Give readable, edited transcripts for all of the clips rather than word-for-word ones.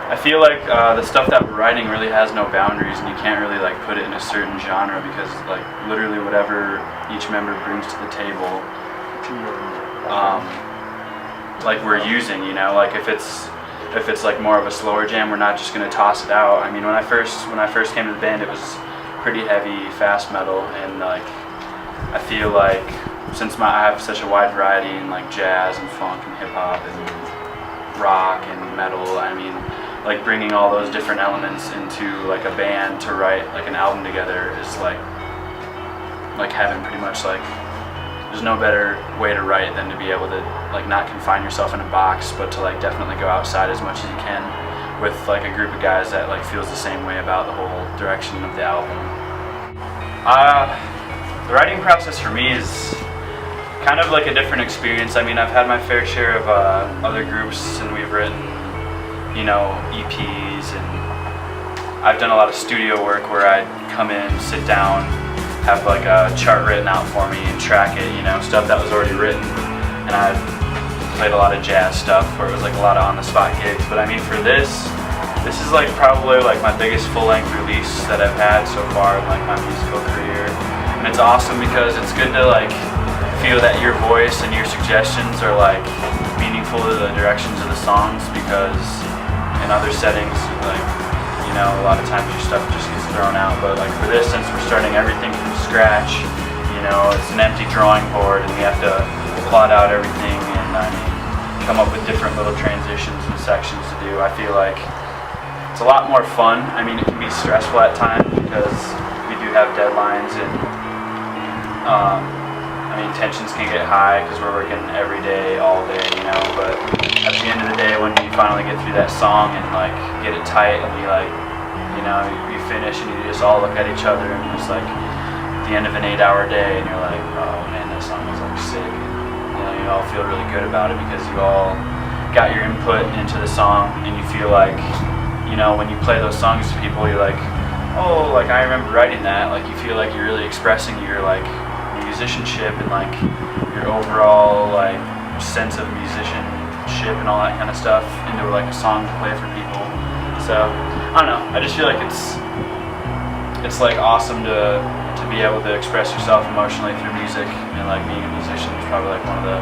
I feel like the stuff that we're writing really has no boundaries, and you can't really like put it in a certain genre because like literally whatever each member brings to the table, like we're using, you know, like if it's like more of a slower jam, we're not just gonna toss it out. I mean, when I first came to the band, it was pretty heavy, fast metal, and like I feel like since I have such a wide variety in like jazz and funk and hip hop and rock and metal, I mean, like bringing all those different elements into like a band to write like an album together is like heaven pretty much. Like there's no better way to write than to be able to like not confine yourself in a box, but to like definitely go outside as much as you can with like a group of guys that like feels the same way about the whole direction of the album. The writing process for me is kind of like a different experience. I mean, I've had my fair share of other groups, and we've written, you know, EPs, and I've done a lot of studio work where I'd come in, sit down, have like a chart written out for me and track it, you know, stuff that was already written. And I've played a lot of jazz stuff where it was like a lot of on-the-spot gigs. But I mean, for this is like probably like my biggest full-length release that I've had so far in like my musical career. And it's awesome because it's good to like feel that your voice and your suggestions are like meaningful to the directions of the songs, because in other settings, like, you know, a lot of times your stuff just gets thrown out. But like for this, since we're starting everything from scratch, you know, it's an empty drawing board and we have to plot out everything and I mean, come up with different little transitions and sections to do. I feel like it's a lot more fun. I mean, it can be stressful at times because we do have deadlines, and I mean, tensions can get high because we're working every day, all day, you know, but at the end of the day, when you finally get through that song and like get it tight and you like, you know, you finish and you just all look at each other and it's like the end of an 8-hour day and you're like, oh man, that song was like sick. And, you know, you all feel really good about it because you all got your input into the song, and you feel like, you know, when you play those songs to people, you're like, oh, like I remember writing that. Like you feel like you're really expressing your like musicianship and like your overall like sense of musicianship and all that kind of stuff into like a song to play for people. So I don't know, I just feel like it's like awesome to be able to express yourself emotionally through music, and like being a musician is probably like one of the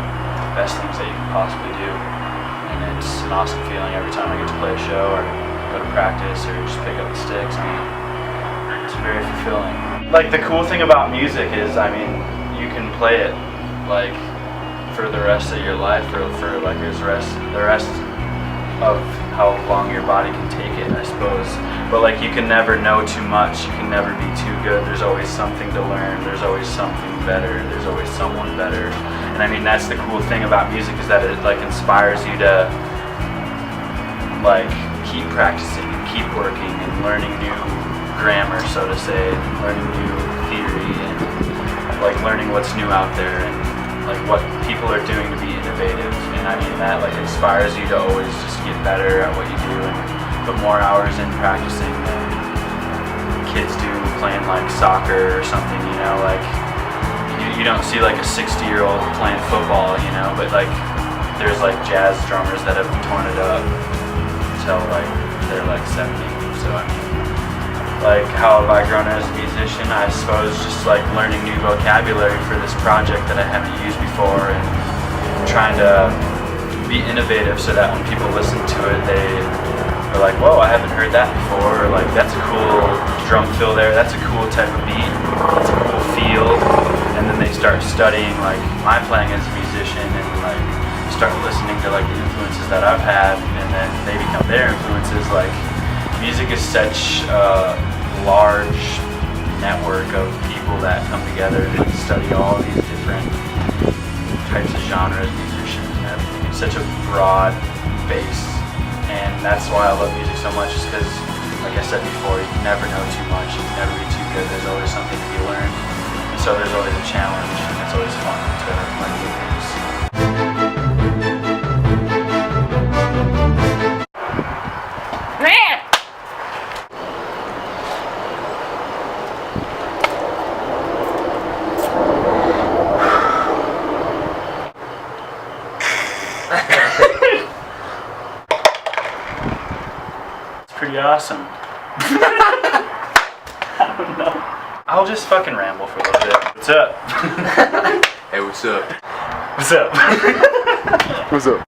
best things that you can possibly do, and it's an awesome feeling every time I get to play a show or go to practice or just pick up the sticks. I mean, it's very fulfilling. Like the cool thing about music is, I mean, you can play it like for the rest of your life, or for like the rest of how long your body can take it, I suppose. But like you can never know too much, you can never be too good. There's always something to learn, there's always something better, there's always someone better. And I mean, that's the cool thing about music, is that it like inspires you to like keep practicing and keep working and learning new grammar, so to say, and learning new theory, and like learning what's new out there, and like what people are doing to be innovative. And I mean, that like inspires you to always just get better at what you do and put more hours in practicing than kids do playing like soccer or something, you know. Like you don't see like a 60-year-old playing football, you know, but like there's like jazz drummers that have torn it up until like they're like 70. So I mean, like how have I grown as a musician? I suppose just like learning new vocabulary for this project that I haven't used before, and trying to be innovative so that when people listen to it, they are like, whoa, I haven't heard that before, or like that's a cool drum fill there, that's a cool type of beat, that's a cool feel. And then they start studying like my playing as a musician, and like start listening to like the influences that I've had, and then they become their influences. Like music is such a large network of people that come together and study all these different types of genres, musicians and everything. It's such a broad base, and that's why I love music so much, is because, like I said before, you can never know too much, you can never be too good, there's always something to be learned, and so there's always a challenge, and it's always fun to learn new things. pretty awesome. I don't know. I'll just fucking ramble for a little bit. What's up? Hey, what's up? What's up? What's up?